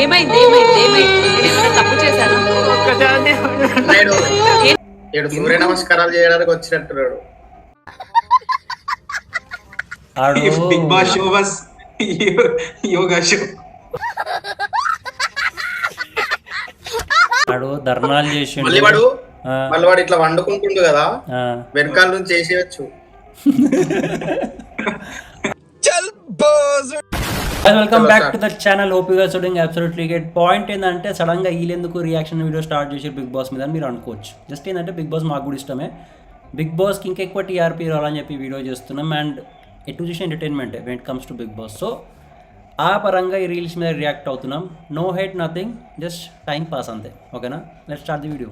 ఏమైంది ఏమైంది ఏమైంది నేను ఏమైనా తప్పు చేశాను? సూర్య నమస్కారాలు చేయడానికి వచ్చినట్టున్నాడు. Bigg Boss show was yoga show. వాడు ధర్నాలు చేసి మళ్ళీ వాడు ఇట్లా వండుకుంటుండు కదా, వెనకాల నుంచి చేసేయచ్చు. Welcome back to the channel. Hope you guys are doing absolutely great. Point ఏంటంటే సడన్ గా వీళ్ళెందుకు రియాక్షన్ వీడియో స్టార్ట్ చేసి బిగ్ బాస్ మీద అని మీరు అనుకోవచ్చు. జస్ట్ ఏంటంటే బిగ్ బాస్ మాకు కూడా ఇష్టమే, బిగ్ బాస్కి ఇంకా ఎక్కువ టీఆర్పీ రావాలని చెప్పి వీడియో చేస్తున్నాం. అండ్ ఎటు చూసి ఎంటర్టైన్మెంటే when it comes to Bigg Boss. So ఆ పరంగా ఈ రీల్స్ మీద రియాక్ట్ అవుతున్నాం. No hate nothing, just time pass అంతే. ఓకేనా, లెట్స్ స్టార్ట్ ది వీడియో.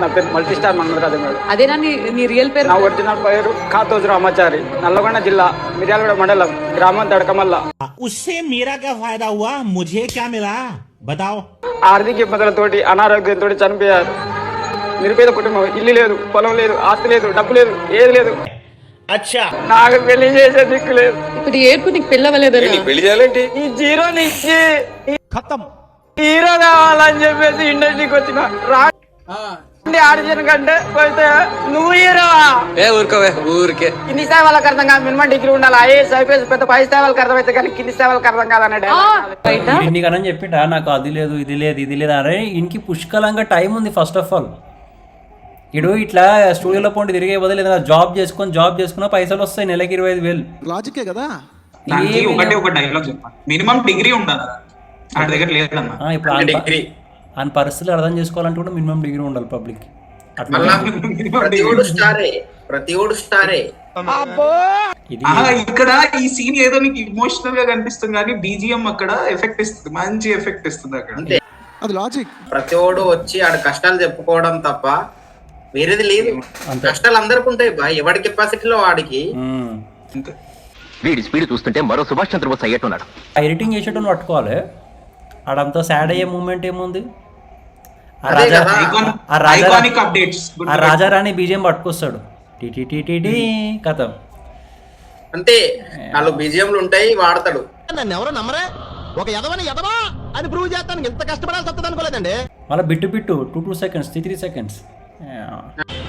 నా పేరు మల్టీ స్టార్ మన్మధరాజు గారు. అదేనా నీ రియల్ పేరు? నా ఒరిజినల్ పేరు కాతోజు రామాచారి, నల్లగొండ జిల్లా మిర్యాలగూడ మండలం, గ్రామం తడకమల్ల. उससे मेरा क्या फायदा हुआ, मुझे क्या मिला बताओ. ఆర్థిక ఇబ్బందులతోటి అనారోగ్యంతో చనిపోయారు. నిరుపేద కుటుంబం, ఇల్లు లేదు, పొలం లేదు, ఆస్తి లేదు, డబ్బు లేదు, ఏది లేదు. अच्छा నాకు పెళ్లి చేసే దిక్కు లేదు. ఇప్పుడు ఏడుపు నీకు పిల్లవలేదని పెళ్లి చేయాలంటే ఈ జీరో నుంచి खत्म. హీరో కావాలని చెప్పేసి ఇండస్ట్రీకి వచ్చిన ఆడిషన్ కంటే పోతే నువ్వు హీరోవా? ఊరికే కింది స్థాయి వాళ్ళకి అర్థం కాదు, మినిమం డిగ్రీ ఉండాలి. ఐఏఎస్ ఐపీఎస్ పెద్ద పై స్థాయి వాళ్ళకి అర్థమైతే కానీ కింది స్థాయి వాళ్ళకి అర్థం కాదన్నాడు. నీకనని చెప్పిండా నాకు అది లేదు ఇది లేదు ఇది లేదు అరే. ఇంటికి పుష్కలంగా టైం ఉంది. ఫస్ట్ ఆఫ్ ఆల్ ఇడు ఇట్లా స్టూడియోలో పోండి తిరిగే బదులు ఏదైనా జాబ్ చేసుకున్నా పైసలు వస్తాయి, నెలకి 25,000. లాజికే కదా. దానికి ఒక డైలాగ్ చెప్పాలి, మినిమం డిగ్రీ ఉండాలి. ఆడి దగ్గర లేదన్నా. ఇప్పుడు ఆయన పరిస్థితులు అర్థం చేసుకోవాలంటే కూడా మినిమం డిగ్రీ ఉండాలి పబ్లిక్. ఇక్కడ ఈ సీన్ ఏదో నీకు ఇమోషనల్ గా కనిపిస్తుంది కానీ బీజిఎం అక్కడ ఎఫెక్ట్ ఇస్తుంది, మంచి ఎఫెక్ట్ ఇస్తుంది అక్కడ. అది లాజిక్. ప్రతి ఓడు వచ్చి ఆడ కష్టాలు చెప్పుకోవడం తప్ప వేరేది లేదు. కష్టాలు అందరికి ఉంటాయి బా, ఎవడి కెపాసిటీలో వాడికి. వీడి స్పీడ్ చూస్తుంటే మరో సుభాష్ చంద్రబోస్ అయ్యేట్టున్నాడు. ఎడిటింగ్ చేసేటోని పట్టుకోవాలి. ఆడంతా సాడ్ అయ్యే మూమెంట్ ఏముంది? ఆ రాజారాణి బీజిఎం పట్టుకొస్తాడు, టీటీటీటీ కథం అంతే. నాలుగు బీజిఎంలు ఉంటాయి, వాడతాడు. నన్ను ఎవరో నమ్మరే, ఒక ఎదవని ఎదవా అని ప్రూవ్ చేస్తాను. ఎంత కష్టపడాల్సి వస్తుంది అనుకోలేదండి. మళ్ళీ బిట్టు 2 seconds 3 seconds.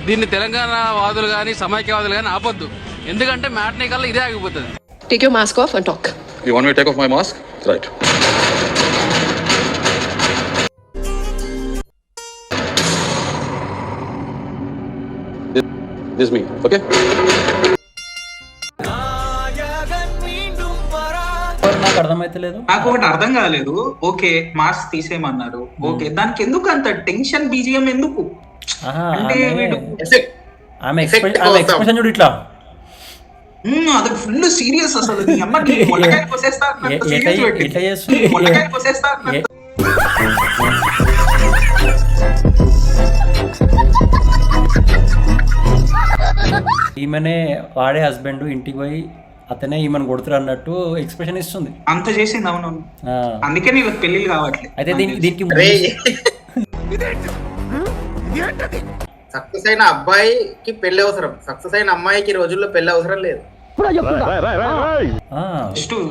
దీన్ని తెలంగాణ వాదులు కానీ సమైక్యవాదులు కానీ ఆపొద్దు, ఎందుకంటే మ్యాట్నీ కల్లా ఇదే ఆగిపోతుంది. Take your mask of and talk. You want me to take off my mask? Right. This is me, okay? నాకు అర్థమైతే లేదు. నాకు ఒకటి అర్థం కాలేదు. ఓకే మాస్క్ తీసేయమన్నారు, ఓకే దానికి ఎందుకు అంత టెన్షన్? బీజిఎం ఎందుకు అంటే ఆమె ఎక్స్ప్రెషన్ చూడు ఇట్లా, అది ఫుల్ సీరియస్. అసలు నీ అమ్మ నీ మొలకాయ కోసేస్తా అన్నట్టు serious పెట్టి. ఎట్లా చేస్తుంది? మొలకాయ కోసేస్తా అన్నట్టు. ఈమెనే వాడే హస్బెండ్, ఇంటికి పోయి అతనే ఈమెను కొడుతురు అన్నట్టు ఎక్స్ప్రెషన్ ఇస్తుంది. అంత చేసింది. అవునవును, అందుకే నీకు పెళ్లి కావట్లేదు. అయితే దీనికి సక్సెస్ అయిన అబ్బాయికి పెళ్లి అవసరం, సక్సెస్ అయిన అమ్మాయికి ఈ రోజుల్లో పెళ్లి అవసరం లేదు.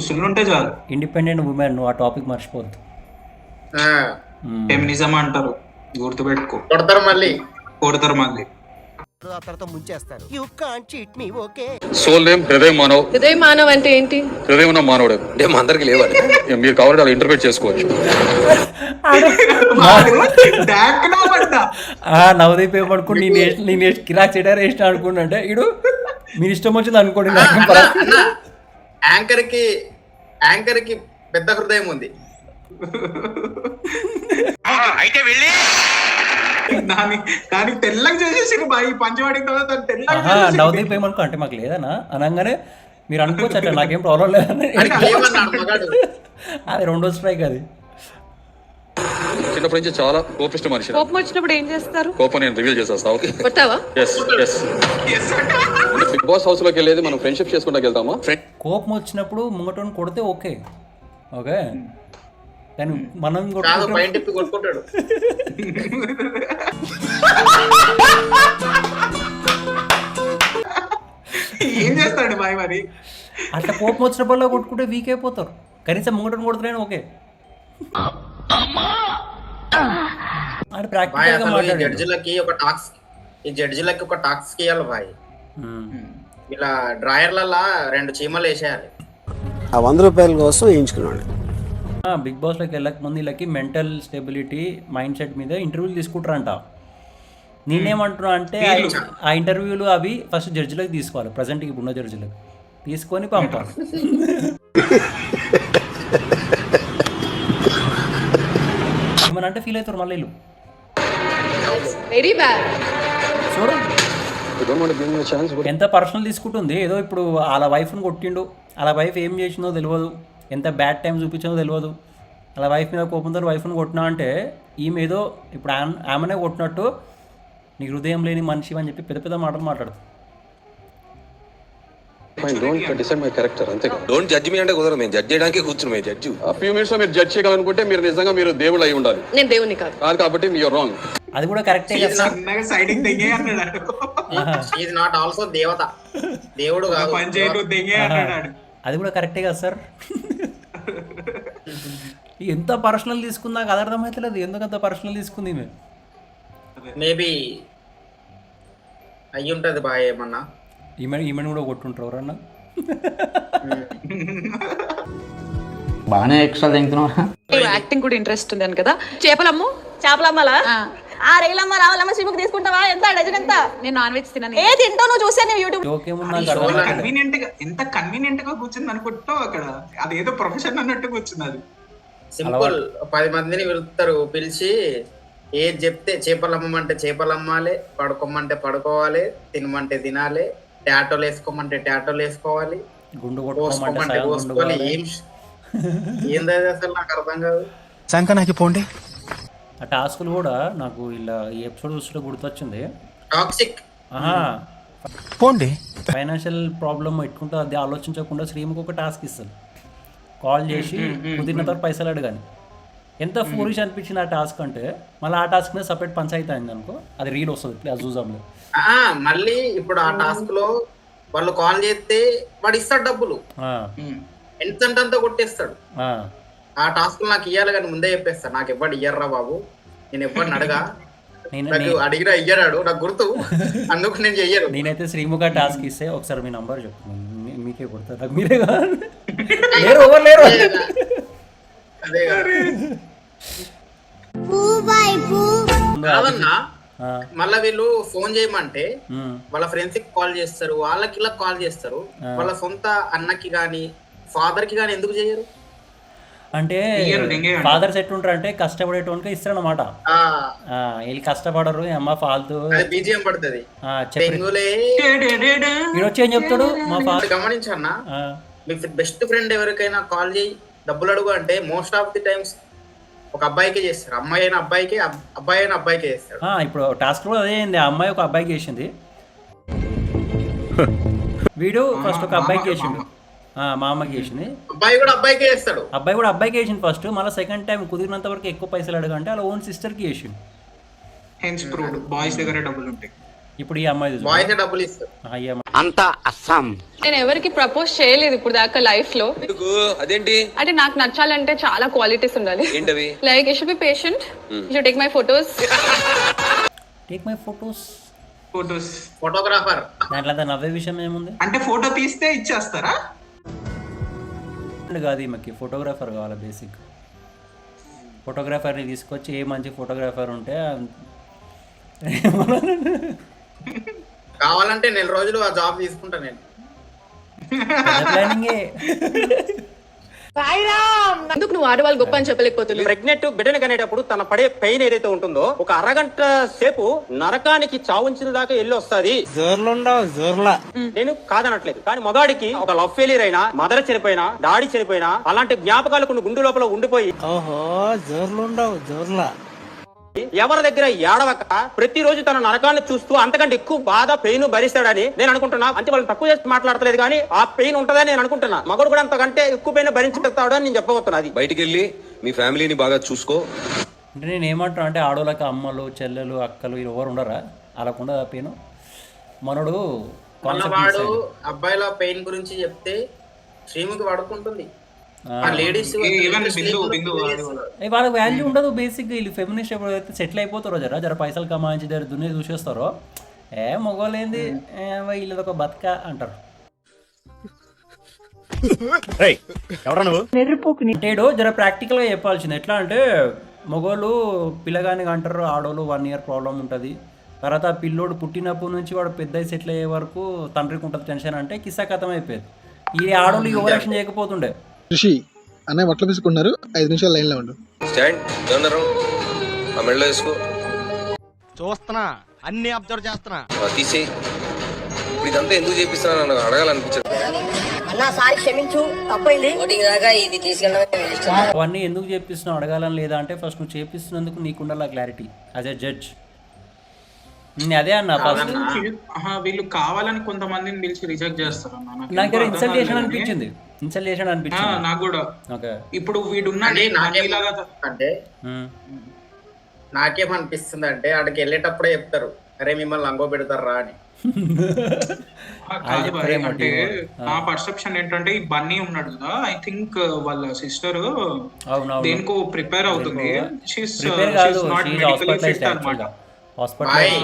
సుల్లుంటే చాలు. ఇండిపెండెంట్ ఉమెన్, నువ్వు ఆ టాపిక్ మర్చిపోద్దు. ఫెమినిజం అంటారు, గుర్తుపెట్టుకో. కొడతారు మళ్ళీ. ముంచేస్తారు. You can't cheat me, okay. Soul name హృదయ మానవ్. హృదయ మానవ్ అంటే ఏంటి? హృదయం ఉన్న మానవుడే. అందరికి లేవాలి, మీరు కావాలంటే అలా ఇంటర్ప్రిట్ చేసుకోవచ్చు. నవదీప్ ఏమనుకోండి, నేను కిరాక్ చెటారు వేసిన అనుకుంటే ఇడు మీరు ఇష్టం వచ్చింది అనుకోండి. యాంకర్ కి పెద్ద హృదయం ఉంది. అయితే వెళ్ళి దానికి తెల్లగా చేసేసి పంచవాడి నవదీప్ ఏమనుకో అంటే మాకు లేదనా అనగానే మీరు అనుకోవచ్చు అట్లా, నాకేం ప్రాబ్లం లేదని. అది 2వ స్ట్రైక్. అది చిన్నప్పటి నుంచి చాలా కోపిష్ట మనిషి. కోపం వచ్చినప్పుడు ఏం చేస్తారు? కోపం నేను రివీల్ చేసేస్తా. కొట్టావా? బిగ్ బాస్ హౌస్ లోకి వెళ్ళేది మనం ఫ్రెండ్షిప్ చేసుకుంటా వెళ్తామా? కోపం వచ్చినప్పుడు ముంగటోని కొడితే ఓకే, కానీ మనం కొట్టుకుంటాడు. ఏం చేస్తాడు బాయ్ మరి? అట్లా కోపం వచ్చినప్పుడల్లా కొట్టుకుంటే వీక్ అయిపోతారు. కనీసం ముంగటను కొడుతున్నాను ఓకే. అది బాయ్ ప్రాక్టికల్ గా అసలు ఈ మాట్లాడాడు. జడ్జిలకి ఒక టాక్స్ ఇవ్వాలి బాయ్. ఇలా డ్రాయర్లలా 2 చీమలు వేసేయాలి. ఆ 100 రూపాయల కోసం వేయించుకున్నాడు. బిగ్ బాస్లోకి వెళ్ళక ముందు వీళ్ళకి మెంటల్ స్టెబిలిటీ మైండ్ సెట్ మీద ఇంటర్వ్యూలు తీసుకుంటారంట. నేనేమంటున్నా అంటే ఆ ఇంటర్వ్యూలు అవి ఫస్ట్ జడ్జిలకు తీసుకోవాలి, ప్రజెంట్కి ఇప్పుడున్న జడ్జిలకు తీసుకొని పంపాలి. ఏమనంటే ఫీల్ అవుతారు మళ్ళీ వీళ్ళు. Very bad. చూడు ఎంత పర్సనల్ తీసుకుంటుంది. ఏదో ఇప్పుడు వాళ్ళ వైఫ్ని కొట్టిండు, వాళ్ళ వైఫ్ ఏం చేసిందో తెలియదు, ఎంత బ్యాడ్ టైం చూపించిందో తెలియదు, వాళ్ళ వైఫ్ మీద కోపంతో వైఫ్ని కొట్టినా అంటే ఈమె ఏదో ఇప్పుడు ఆమెనే కొట్టినట్టు నీ హృదయం లేని మనిషి అని చెప్పి పెద్ద పెద్ద మాటలు మాట్లాడుతుంది. డోంట్ జడ్జ్ మీ అంటే కుదరదు. మేము జడ్జ్ చేయడానికి కూర్చున్నాం. మేము జడ్జ్ ఆ ఫ్యూ మినిట్స్ లో మీరు జడ్జ్ చేయాలనుకుంటే మీరు నిజంగా మీరు దేవుడు అయి ఉండాలి. నేను దేవుని కాదు. కాదు కాబట్టి మీరు రాంగ్. అది కూడా కరెక్టే కదా సార్. సైడింగ్ దిగే అన్నాడు. ఈజ్ నాట్ ఆల్సో దేవత, దేవుడు కాదు. పంచాయతీ దిగే అన్నాడు. అది కూడా కరెక్టే కదా సార్. ఎంత పర్సనల్ తీసుకుందా నాకు అది అర్థమవుతలేదు. ఎందుకంత పర్సనల్ తీసుకుంది ఈమె. మేబీ అయ్యి ఉంటది బాయ్ ఏమన్నా. ఈమెను కూడా కొట్టుంటారు ఎవరన్నా. బాగానే ఎక్స్ట్రా తింటున్నా. యాక్టింగ్ కూడా ఇంట్రెస్ట్ ఉంది అని కదా. చేపలమ్ము చేపలమ్మలా 6 ఏళ్ళమ్మ రావాలమ్మ శ్రీముఖ్ తీసుకుంటావా? ఎంత డజన్ ఎంత? నేను నాన్ వెజ్ తినను. ఏ తింటావు నువ్వు? చూసాను యూట్యూబ్. ఎంత కన్వీనియంట్ గా కూర్చుంది అనుకుంటావు అక్కడ. అదేదో ప్రొఫెషన్ అన్నట్టు కూర్చుంది. అది సింపుల్. 10 మందిని పిలుస్తారు, పిలిచి ఏది చెప్తే చేపలు అమ్మమంటే చేపలు అమ్మాలి, పడుకోమంటే పడుకోవాలి, తినమంటే తినాలి, టాటోలు వేసుకోమంటే టాటోలు వేసుకోవాలి, గుండు కోసుకోమంటే కోసుకోవాలి. ఏంది అసలు నాకు అర్థం కాదు. సంకనాకి పోండి. ఆ టాస్కులు కూడా నాకు ఇలా ఈ ఎపిసోడ్ చూస్తుంటే గుర్తొచ్చింది. టాక్సిక్. పోండి. ఫైనాన్షియల్ ప్రాబ్లమ్ పెట్టుకుంటే అది ఆలోచించకుండా శ్రీముఖ్ ఒక టాస్క్ ఇస్తుంది. కాల్ చేసి కుదిరిన తర్వాత పైసలు అడగాలి. ఎంత ఫూరిష్ అనిపించింది ఆ టాస్క్ అంటే, మళ్ళీ ఆ టాస్క్ మీద సపరేట్ పంచాయతీ అయింది అనుకో, అది రీల్ వస్తుంది అజూజంలో. మళ్ళీ ఇప్పుడు ఆ టాస్క్ లో వాళ్ళు కాల్ చేస్తే వాడు ఇస్తాడు డబ్బులు, ఎంతంత కొట్టేస్తాడు. ఆ టాస్క్ నాకు ఇయ్యాలి కానీ ముందే చెప్పేస్తాడు, నాకు ఎవ్వడు ఇయ్యర్రా బాబు, నేను ఎవ్వడిని అడగా, నాకు అడిగినా ఇయ్యరాడు, నాకు గుర్తు, అందుకు నేను చెయ్యరు. నేనైతే శ్రీముఖ టాస్క్ ఇస్తే ఒకసారి మీ నంబర్ చెప్తున్నాను, మీకే కొడతారు, నాకు మీరే కాదు. అదే కాదన్నా. మళ్ళా వీళ్ళు ఫోన్ చేయమంటే వాళ్ళ ఫ్రెండ్స్ కి కాల్ చేస్తారు, వాళ్ళకి ఇలా కాల్ చేస్తారు, వాళ్ళ సొంత అన్నకి గాని ఫాదర్ కి గాని ఎందుకు చేయరు? అంటే ఫాదర్స్ ఎట్లుంటారు అంటే కష్టపడేటోనికి ఇస్తారు అన్నమాట. వీళ్ళు కష్టపడరు, అమ్మ ఫాల్తూ బీజిఎం పడుతుంది. వచ్చి ఏం చెప్తాడు మా ఫాదర్. గమనించన్నా, మీ బెస్ట్ ఫ్రెండ్ ఎవరికైనా కాల్ చేయి డబ్బులు అడుగు అంటే మోస్ట్ ఆఫ్ ది టైమ్స్ ఒక అబ్బాయికే చేస్తారు, అమ్మాయి అయిన అబ్బాయికే, అబ్బాయి అయిన అబ్బాయికే చేస్తారు. ఇప్పుడు టాస్క్ కూడా అదే అయింది, ఆ అమ్మాయి ఒక అబ్బాయికి చేసింది, వీడు ఫస్ట్ ఒక అబ్బాయికి చేసిండు, మా అమ్మకి చేసింది, అబ్బాయి కూడా అబ్బాయికే చేస్తాడు, అబ్బాయి కూడా అబ్బాయికి చేసింది ఫస్ట్, మళ్ళీ సెకండ్ టైం కుదిరినంత వరకు ఎక్కువ పైసలు అడగంటే అలా ఓన్ సిస్టర్కి చేసిండు. బాయ్స్ దగ్గర డబ్బులు ఉంటాయి, ఇప్పుడు ఈ అమ్మాయి బాయ్స్ డబ్బులు ఇస్తారు. అంతా అస్సాం. నేను ఎవరికి ప్రపోజ్ చేయలేదు ఇప్పుడు దాకా లైఫ్ లో. అదేంటి అంటే నాకు నచ్చాలంటే చాలా క్వాలిటీస్ ఉండాలి. Like you should be patient, you should take my photos. Take my photos. Photographer. దాంట్లో నవ్వే విషయం ఏముంది? అంటే ఫోటో తీస్తే ఇచ్చేస్తారా? కాదు, ఈమెకి ఫోటోగ్రాఫర్ కావాలి. బేసిక్ ఫోటోగ్రాఫర్ని తీసుకొచ్చి ఏ మంచి ఫోటోగ్రాఫర్ ఉంటే కావాలంటే 4 రోజులు ఆ జాబ్ తీసుకుంటా నేను. ప్లానింగే. ఎందుకు నువ్వు ఆడవాళ్ళు గొప్ప అని చెప్పలేకపోతున్నావు? ప్రెగ్నెంట్ బిడ్డను కనేటప్పుడు తన పడే పెయిన్ ఏదైతే ఉంటుందో ఒక అరగంట సేపు నరకానికి చావుంచిన దాకా వెళ్ళి వస్తుంది. నేను కాదనట్లేదు, కానీ మగాడికి ఒక లవ్ ఫెయిలియర్ అయినా, మదర్ చనిపోయినా, డాడీ చనిపోయినా అలాంటి జ్ఞాపకాలు కొన్ని గుండె లోపల ఉండిపోయి ఎవరి దగ్గర ఏడవక ప్రతిరోజు తన నరకాన్ని చూస్తూ అంతకంటే ఎక్కువ బాధ పెయిన్ భరిస్తాడని నేను అనుకుంటున్నా. అంటే వాళ్ళని తక్కువ చేసి మాట్లాడతలేదు, కానీ ఆ పెయిన్ ఉంటుందని నేను అనుకుంటున్నా. మగడు కూడా అంతకంటే ఎక్కువ పెయిన్ భరించుతాడు అని నేను చెప్పబోతున్నా. అది బయటికి వెళ్ళి మీ ఫ్యామిలీని బాగా చూసుకో. అంటే నేను ఏమంటున్నా అంటే ఆడోళ్ళకి అమ్మలు, చెల్లెలు, అక్కలు ఎవరు ఉండరా? అలాకుండా పెయిన్ మనోడు వాడు అబ్బాయిల పెయిన్ గురించి చెప్తే శ్రీముఖి పడుకుంటుంది. లేడీస్ వాళ్ళకి వాల్యూ ఉండదు బేసిక్గా. వీళ్ళు ఫెమినిస్ట్ ఎప్పుడైతే సెటిల్ అయిపోతారో జర పైసలు కమాయించి జర దున్నే చూసేస్తారో మొగోలేంది వీళ్ళది ఒక బతక అంటారు. అంటేడు జర ప్రాక్టికల్గా చెప్పాల్సింది. ఎట్లా అంటే మగోళ్ళు పిల్లగాని అంటారు, ఆడోళ్ళు 1 year ప్రాబ్లం ఉంటుంది. తర్వాత పిల్లోడు పుట్టినప్పటి నుంచి వాడు పెద్ద సెటిల్ అయ్యే వరకు తండ్రికి ఉంటుంది టెన్షన్. అంటే కిస్సా కథం అయిపోయేది. ఈ ఆడోళ్ళు ఓవర్ యాక్షన్ చేయకపోతుండే. ఋషి అన్నయ్య బట్టలు తీసుకున్నారు, 5 నిమిషాలు లైన్లో ఉండు. చూస్తున్నా, అన్ని అబ్జర్వ్ చేస్తున్నా. తీసేయి. ఇదంతా ఎందుకు చేపిస్తున్నా నాకు అడగాలనిపించదు. అవన్నీ ఎందుకు చేపిస్తున్నావు అడగాలని లేదా అంటే ఫస్ట్ నువ్వు చేపిస్తున్నందుకు నీకుండాల క్లారిటీ యాజ్ ఎ జడ్జ్. అదే అన్న ఫస్ట్ వీళ్ళు కావాలని కొంతమందిని పిలిచి రిజెక్ట్ చేస్తారు. నాకు ఇన్సల్టేషన్ అనిపించింది. నాకు కూడా. ఇప్పుడు వీడున్నాడు అంటే నాకేమనిపిస్తుంది అంటే ఆడికి వెళ్ళేటప్పుడే చెప్తారు, అరే మిమ్మల్ని లంగో పెడతారా అని. అంటే నా పర్సెప్షన్ ఏంటంటే ఈ బన్నీ ఉన్నాడు కదా, ఐ థింక్ వాళ్ళ సిస్టర్ దేనికో ప్రిపేర్ అవుతుంది.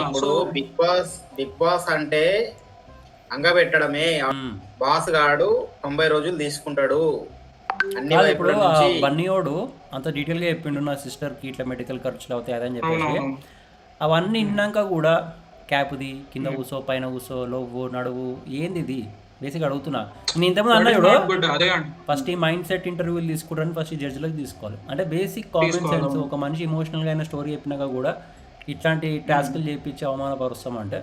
ఇప్పుడు బిగ్ బాస్ అంటే అంగ పెట్టడమే. బాస్ గాడు 90 రోజులు తీసుకుంటాడు. ఇప్పుడు బన్నీయోడు అంత డీటెయిల్ గా చెప్పిండు, నా సిస్టర్ కి ఇట్లా మెడికల్ ఖర్చులు అవుతాయి అదని చెప్పేసి. అవన్నీ విన్నాక కూడా క్యాప్ది కింద కూసో పైన కూసో లోవు నడువు ఏంది ఇది బేసిక్ అడుగుతున్నా. నేను ఇంతకుముందు అన్నా చూడు, ఫస్ట్ ఈ మైండ్ సెట్ ఇంటర్వ్యూలు తీసుకుంటారని ఫస్ట్ ఈ జడ్జిలకు తీసుకోవాలి. అంటే బేసిక్ కామన్ సెన్స్. ఒక మనిషి ఎమోషనల్గా అయిన స్టోరీ చెప్పినాక కూడా ఇట్లాంటి టాస్క్లు చేపించి అవమానపరుస్తామంటే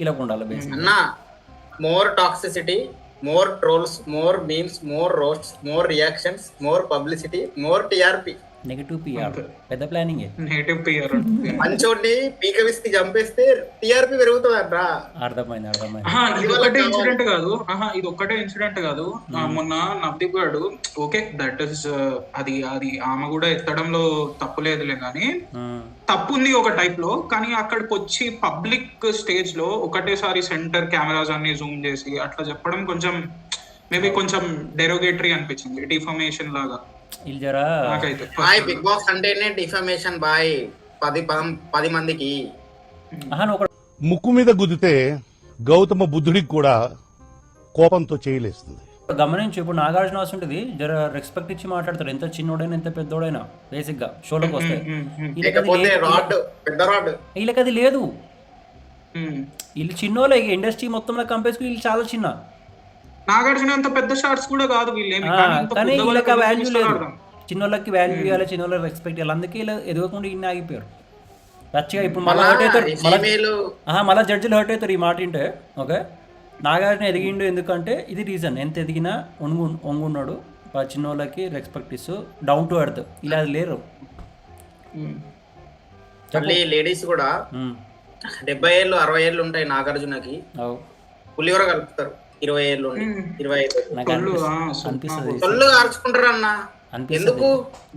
ఇలా ఉండాలి basic. More toxicity, more trolls, more memes, more roasts, more reactions, more publicity, more TRP. Negative PR పెద్ద ప్లానింగ్. నెగటివ్ పిఆర్ మంచోడిని పీక విసికి చంపేస్తే టీఆర్పీ పెరుగుతుంది అంటరా. అర్థమైంది. ఇది ఒక్కటే ఇన్సిడెంట్ కాదు. మొన్న నవదీప్ గారు ఓకే దట్ ఇస్ అది ఆమె కూడా ఎత్తడంలో తప్పు లేదులే, కానీ తప్పు ఉంది ఒక టైప్ లో. కానీ అక్కడికి వచ్చి పబ్లిక్ స్టేజ్ లో ఒకటేసారి సెంటర్ కెమెరాస్ అన్ని జూమ్ చేసి అట్లా చెప్పడం కొంచెం మేబీ కొంచెం డెరోగేటరీ అనిపించింది, డిఫర్మేషన్ లాగా. బిగ్ బాస్ అంటేనే డిఫర్మేషన్ బాయ్. 10 మందికి ముక్కు మీద గుద్దితే గౌతమ బుద్ధుడికి కూడా కోపంతో చేయలేస్తుంది. గమనించి ఇప్పుడు నాగార్జున వస్తుంటది జర రెస్పెక్ట్ ఇచ్చి మాట్లాడతారు, ఎంత చిన్నోడైనా ఎంత పెద్దోడైనా బేసిక్ గా షోలోకి వస్తే. వీళ్ళకి అది లేదు. వీళ్ళు చిన్నోళ్ళే, ఇండస్ట్రీ మొత్తంలో కంపేర్ వీళ్ళు చాలా చిన్న. నాగార్జున అంత పెద్ద షార్ట్స్ కూడా కాదు కానీ వీళ్ళకి ఆ వాల్యూ లేదు. చిన్నోళ్ళకి వాల్యూ ఇవ్వాలి, చిన్నోళ్ళకి రెస్పెక్ట్ ఇవ్వాలి. అందుకే ఇలా ఎదగకుండా ఇన్ని ఆగిపోయారు రచ్చిగా. ఇప్పుడు మళ్ళీ హర్ట్ అవుతారు, మళ్ళీ జడ్జిలు హర్ట్ అవుతారు ఈ మాట వింటే. ఓకే, నాగార్జున ఎదిగిండు ఎందుకంటే ఇది రీజన్. ఎంత ఎదిగినా ఒంగున్నాడు, చిన్నోళ్ళకి రెస్పెక్ట్ ఇస్తూ డౌన్ టు ఎర్త్. ఇలా లేరు. లేడీస్ కూడా 70 ఏళ్ళు 60 ఏళ్ళు ఉంటాయి నాగార్జునకి, పులిహోర కలుపుతారు 20 ఏళ్ళు 25 ఏళ్ళు ఆర్చుకుంటారు అన్న. ఎందుకు?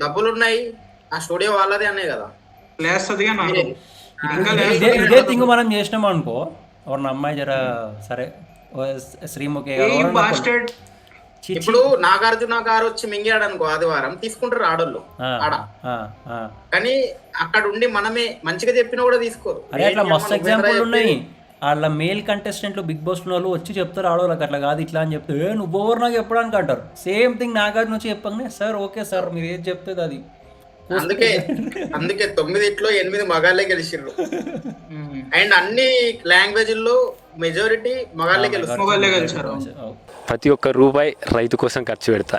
డబ్బులు ఉన్నాయి, ఆ స్టూడియో వాళ్ళదే అనే కదా. ఇదే థింగ్ మనం చేసినాం అనుకో, ఎవరిన అమ్మాయి జర సరే శ్రీముఖి ఇప్పుడు నాగార్జున గారు వచ్చి మింగాడు అనుకో ఆదివారం, తీసుకుంటారు ఆడోళ్ళు ఆడ. కానీ అక్కడ ఉండి మనమే మంచిగా చెప్పినా కూడా తీసుకోరు. అరే అట్లా మస్తు ఎగ్జాంపుల్ ఉన్నాయి. వాళ్ళ మేల్ కంటెస్టెంట్లు బిగ్ బాస్ వాళ్ళు వచ్చి చెప్తారు ఆడవాళ్ళకి అట్లా కాదు ఇట్లా అని చెప్తే నువ్వు ఓవర్ నాకు చెప్పడానికి అంటారు. సేమ్ థింగ్ నాగార్జున వచ్చి చెప్పగానే సార్ ఓకే సార్ మీరు ఏది చెప్తుంది అది. అందుకే 9 8 మగాళ్ళే గెలిచిర్రు. అండ్ అన్ని లాంగ్వేజ్ లో మెజారిటీ మగాళ్ళే గెలిచారు. ప్రతి ఒక్క రూపాయి రైతు కోసం ఖర్చు పెడతా.